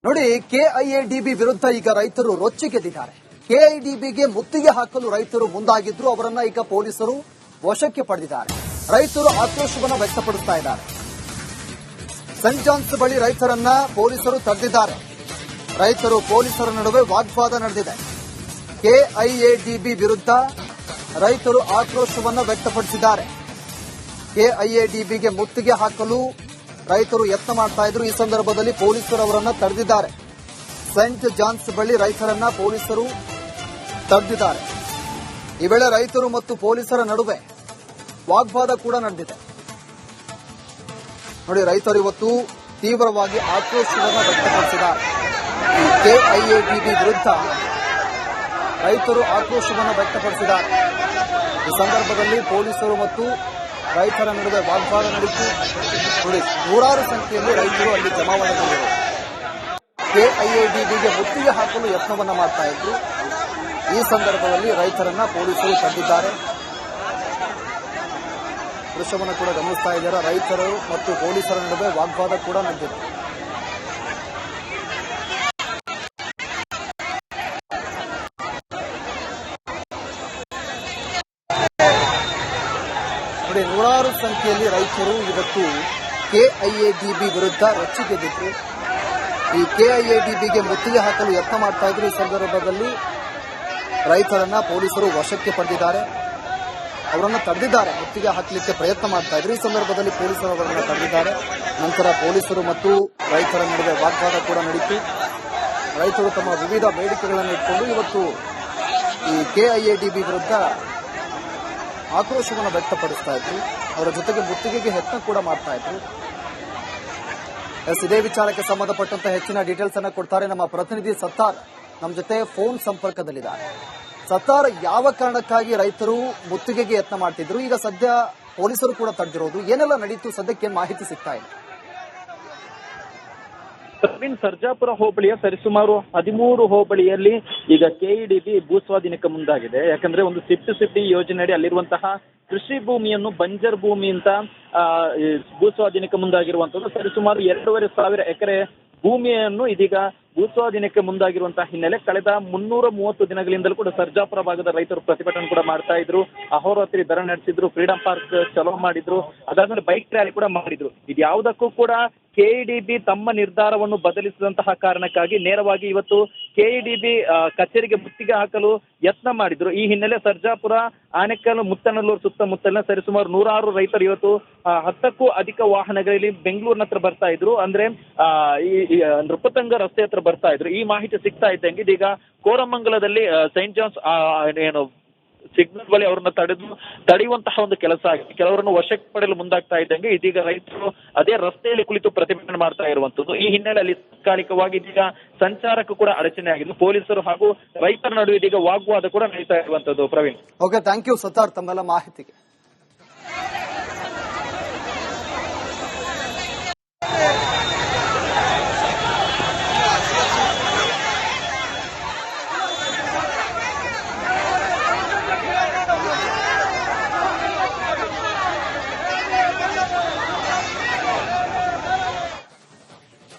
ನೋಡಿ, ಕೆಐಎಡಿಬಿ ವಿರುದ್ಧ ಈಗ ರೈತರು ರೊಚ್ಚಿಗೆದ್ದಿದ್ದಾರೆ. ಕೆಐಎಡಿಬಿಗೆ ಮುತ್ತಿಗೆ ಹಾಕಲು ರೈತರು ಮುಂದಾಗಿದ್ರು. ಅವರನ್ನ ಈಗ ಪೊಲೀಸರು ವಶಕ್ಕೆ ಪಡೆದಿದ್ದಾರೆ. ರೈತರು ಆಕ್ರೋಶವನ್ನು ವ್ಯಕ್ತಪಡಿಸ್ತಾ ಇದ್ದಾರೆ. ಸೆಂಟ್ ಜಾನ್ಸ್ ಬಳಿ ರೈತರನ್ನ ಪೊಲೀಸರು ತಡೆದಿದ್ದಾರೆ. ರೈತರು ಪೊಲೀಸರ ನಡುವೆ ವಾಗ್ವಾದ ನಡೆದಿದೆ. ಕೆಐಎಡಿಬಿ ವಿರುದ್ಧ ರೈತರು ಆಕ್ರೋಶವನ್ನು ವ್ಯಕ್ತಪಡಿಸಿದ್ದಾರೆ. ಕೆಐಎಡಿಬಿಗೆ ಮುತ್ತಿಗೆ ಹಾಕಲು ರೈತರು ಯತ್ನ ಮಾಡ್ತಾ ಇದ್ರು. ಈ ಸಂದರ್ಭದಲ್ಲಿ ಪೊಲೀಸರು ಅವರನ್ನ ತಡೆದಿದ್ದಾರೆ. ಸೆಂಟ್ ಜಾನ್ಸ್ ಬಳಿ ರೈತರನ್ನ ಪೊಲೀಸರು ತಡೆದಿದ್ದಾರೆ. ಈ ವೇಳೆ ರೈತರು ಮತ್ತು ಪೊಲೀಸರ ನಡುವೆ ವಾಗ್ವಾದ ಕೂಡ ನಡೆದಿದೆ. ನೋಡಿ, ರೈತರು ಇವತ್ತು ತೀವ್ರವಾಗಿ ಆಕ್ರೋಶವನ್ನು ವ್ಯಕ್ತಪಡಿಸಿದ್ದಾರೆ. ಕೆಐಎಡಿಬಿ ವಿರುದ್ಧ ರೈತರು ಆಕ್ರೋಶವನ್ನು ವ್ಯಕ್ತಪಡಿಸಿದ್ದಾರೆ. ಈ ಸಂದರ್ಭದಲ್ಲಿ ಪೊಲೀಸರು ಮತ್ತು ರೈತರ ನಡುವೆ ವಾಗ್ವಾದ ನಡೆಯಿತು. ನೋಡಿ, ನೂರಾರು ಸಂಖ್ಯೆಯಲ್ಲಿ ರೈತರು ಅಲ್ಲಿ ಜಮಾವಣೆಗೊಂಡಿದ್ದಾರೆ. ಕೆಐಎಡಿಬಿಗೆ ಮುತ್ತಿಗೆ ಹಾಕಲು ಯತ್ನವನ್ನ ಮಾಡ್ತಾ ಇದ್ರು. ಈ ಸಂದರ್ಭದಲ್ಲಿ ರೈತರನ್ನ ಪೊಲೀಸರು ತಡೆದಿದ್ದಾರೆ. ದೃಶ್ಯವನ್ನು ಕೂಡ ಗಮನಿಸ್ತಾ ಇದ್ದಾರೆ. ರೈತರು ಮತ್ತು ಪೊಲೀಸರ ನಡುವೆ ವಾಗ್ವಾದ ಕೂಡ ನಡೆದಿದೆ. ನೋಡಿ, ನೂರಾರು ಸಂಖ್ಯೆಯಲ್ಲಿ ರೈತರು ಇವತ್ತು ಕೆಐಎಡಿಬಿ ವಿರುದ್ಧ ರೊಚ್ಚಿಗೆದ್ದಿದ್ರು. ಈ ಕೆಐಎಡಿಬಿಗೆ ಮುತ್ತಿಗೆ ಹಾಕಲು ಯತ್ನ ಮಾಡ್ತಾ ಇದ್ರು. ಈ ಸಂದರ್ಭದಲ್ಲಿ ರೈತರನ್ನ ಪೊಲೀಸರು ವಶಕ್ಕೆ ಪಡೆದಿದ್ದಾರೆ. ಅವರನ್ನು ತಡೆದಿದ್ದಾರೆ. ಮುತ್ತಿಗೆ ಹಾಕಲಿಕ್ಕೆ ಪ್ರಯತ್ನ ಮಾಡ್ತಾ ಇದ್ರು. ಈ ಸಂದರ್ಭದಲ್ಲಿ ಪೊಲೀಸರು ಅವರನ್ನು ತಡೆದಿದ್ದಾರೆ. ನಂತರ ಪೊಲೀಸರು ಮತ್ತು ರೈತರ ನಡುವೆ ವಾಗ್ವಾದ ಕೂಡ ನಡೆಯಿತು. ರೈತರು ತಮ್ಮ ವಿವಿಧ ಬೇಡಿಕೆಗಳನ್ನು ಇಟ್ಕೊಂಡು ಇವತ್ತು ಈ ಕೆಐಎಡಿಬಿ ವಿರುದ್ಧ ಆಕ್ರೋಶವನ್ನು ವ್ಯಕ್ತಪಡಿಸ್ತಾ ಇದ್ರು. ಅವರ ಜೊತೆಗೆ ಮುತ್ತಿಗೆಗೆ ಯತ್ನ ಕೂಡ ಮಾಡ್ತಾ ಇದ್ರು. ಇದೇ ವಿಚಾರಕ್ಕೆ ಸಂಬಂಧಪಟ್ಟಂತ ಹೆಚ್ಚಿನ ಡೀಟೇಲ್ಸ್ ಅನ್ನ ಕೊಡ್ತಾರೆ ನಮ್ಮ ಪ್ರತಿನಿಧಿ ಸತ್ತಾರ್. ನಮ್ಮ ಜೊತೆ ಫೋನ್ ಸಂಪರ್ಕದಲ್ಲಿದ್ದಾರೆ. ಸತ್ತಾರ್, ಯಾವ ಕಾರಣಕ್ಕಾಗಿ ರೈತರು ಮುತ್ತಿಗೆಗೆ ಯತ್ನ ಮಾಡ್ತಿದ್ರು? ಈಗ ಸದ್ಯ ಪೊಲೀಸರು ಕೂಡ ತಡೆದಿರೋದು, ಏನೆಲ್ಲ ನಡೀತು? ಸದ್ಯಕ್ಕೆ ಮಾಹಿತಿ ಸಿಗ್ತಾ ಇದೆ. ಸರ್ಜಾಪುರ ಹೋಬಳಿಯ ಸರಿಸುಮಾರು 13 ಹೋಬಳಿಯಲ್ಲಿ ಈಗ ಕೆಇಡಿಬಿ ಭೂಸ್ವಾಧೀನಕ್ಕೆ ಮುಂದಾಗಿದೆ. ಯಾಕಂದ್ರೆ ಒಂದು ಸಿಫ್ಟಿ ಯೋಜನೆಯಡಿ ಅಲ್ಲಿರುವಂತಹ ಕೃಷಿ ಭೂಮಿಯನ್ನು ಬಂಜರ್ ಭೂಮಿ ಅಂತ ಭೂಸ್ವಾಧೀನಕ್ಕೆ ಮುಂದಾಗಿರುವಂತದ್ದು. ಸರಿಸುಮಾರು 2,500 ಎಕರೆ ಭೂಮಿಯನ್ನು ಇದೀಗ ಭೂಸ್ವಾಧೀನಕ್ಕೆ ಮುಂದಾಗಿರುವಂತಹ ಹಿನ್ನೆಲೆ ಕಳೆದ 330 ದಿನಗಳಿಂದಲೂ ಕೂಡ ಸರ್ಜಾಪುರ ಭಾಗದ ರೈತರು ಪ್ರತಿಭಟನೆ ಕೂಡ ಮಾಡ್ತಾ ಇದ್ರು. ಅಹೋರಾತ್ರಿ ಧರಣಿ ನಡೆಸಿದ್ರು. ಫ್ರೀಡಂ ಪಾರ್ಕ್ ಚಲೋ ಮಾಡಿದ್ರು. ಅದಾದ್ಮೇಲೆ ಬೈಕ್ ರ್ಯಾಲಿ ಕೂಡ ಮಾಡಿದ್ರು. ಇದ್ಯಾವುದಕ್ಕೂ ಕೂಡ ಕೆಇಡಿಬಿ ತಮ್ಮ ನಿರ್ಧಾರವನ್ನು ಬದಲಿಸಿದಂತಹ ಕಾರಣಕ್ಕಾಗಿ ನೇರವಾಗಿ ಇವತ್ತು ಕೆಇಡಿಬಿ ಕಚೇರಿಗೆ ಮುತ್ತಿಗೆ ಹಾಕಲು ಯತ್ನ ಮಾಡಿದ್ರು. ಈ ಹಿನ್ನೆಲೆ ಸರ್ಜಾಪುರ, ಆನೆಕಲ್, ಮುತ್ತನಲ್ಲೂರು ಸುತ್ತಮುತ್ತಲಿನ ಸರಿಸುಮಾರು 100 ರೈತರು ಇವತ್ತು 10ಕ್ಕೂ ಅಧಿಕ ವಾಹನಗಳಲ್ಲಿ ಬೆಂಗಳೂರಿನ ಹತ್ರ ಬರ್ತಾ ಇದ್ರು. ಅಂದ್ರೆ ಈ ನೃಪತಂಗ ರಸ್ತೆ ಹತ್ರ ಬರ್ತಾ ಇದ್ರು. ಈ ಮಾಹಿತಿ ಸಿಗ್ತಾ ಇದ್ದಂಗೆ ಇದೀಗ ಕೋರಮಂಗಲದಲ್ಲಿ ಸೈಂಟ್ ಜಾನ್ಸ್ ಸಿಗ್ನಲ್ ಬಳಿ ಅವರನ್ನ ತಡೆಯುವಂತಹ ಒಂದು ಕೆಲಸ ಆಗಿದೆ. ಕೆಲವರನ್ನು ವಶಕ್ಕೆ ಪಡೆಯಲು ಮುಂದಾಗ್ತಾ ಇದ್ದಂಗೆ ಇದೀಗ ರೈತರು ಅದೇ ರಸ್ತೆಯಲ್ಲಿ ಕುಳಿತು ಪ್ರತಿಭಟನೆ ಮಾಡ್ತಾ ಇರುವಂತದ್ದು. ಈ ಹಿನ್ನೆಲೆಯಲ್ಲಿ ತಾತ್ಕಾಲಿಕವಾಗಿ ಇದೀಗ ಸಂಚಾರಕ್ಕೂ ಕೂಡ ಅಡಚಣೆ ಆಗಿದ್ದು, ಪೊಲೀಸರು ಹಾಗೂ ರೈತರ ನಡುವೆ ಇದೀಗ ವಾಗ್ವಾದ ಕೂಡ ನಡೀತಾ ಇರುವಂತದ್ದು. ಪ್ರವೀಣ್, ಓಕೆ, ಥ್ಯಾಂಕ್ ಯು ಸತ್ತಾರ್ ತಮ್ಮೆಲ್ಲ ಮಾಹಿತಿಗೆ.